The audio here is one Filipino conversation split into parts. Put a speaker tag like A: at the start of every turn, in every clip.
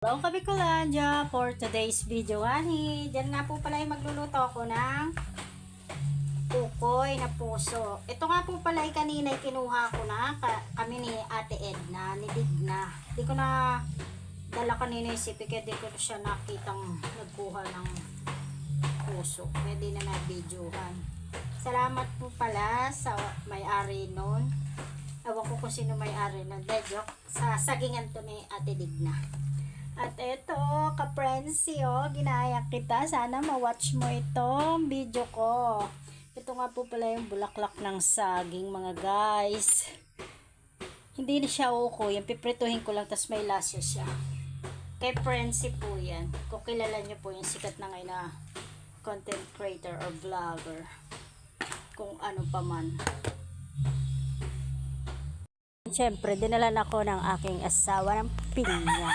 A: Hello Kabikulandia, for today's video diyan nga po pala ay magluluto ako ng ukoy na puso. Ito nga po pala ay kanina ay kinuha ko na kami ni Ate Edna, ni Digna. Di ko na dala kanina yung sipi kaya di ko siya nakitang nagkuha ng puso. Pwede na na-videohan. Salamat po pala sa may-ari nun. Ewan ko kung sino may-ari nun. Joke, sa sagingan to ni Ate Digna. At ito, ka-Prensi, ginaya kita. Sana ma-watch mo itong video ko. Ito nga po pala yung bulaklak ng saging, mga guys. Hindi na siya uko. Yung piprituhin ko lang, tas may lasa siya. Kay Prensi po yan. Kung kilala nyo po yung sikat na ngayon na content creator or vlogger. Kung ano pa man. Siyempre, dinalan ako ng aking asawa ng pinya.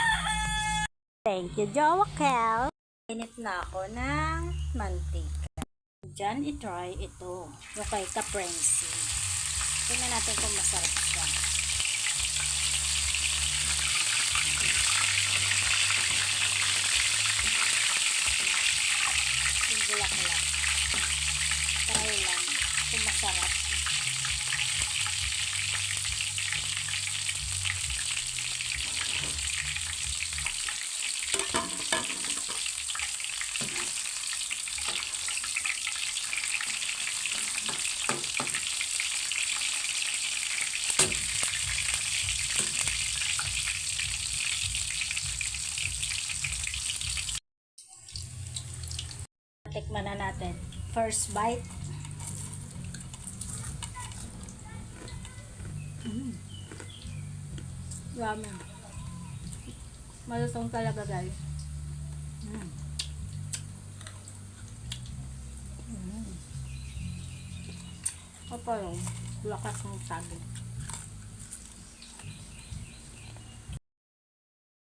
A: Thank you, Jowa Kel. Init na ako ng mantika. Diyan, i-try ito. Yung kay ka-Prensi. Tingnan natin kung masarap siya. Yung bulak-bulak. Try lang kung masarap. Tikman na natin. First bite. Ramen. Malutong talaga, guys. Apa yung lakas ng saging.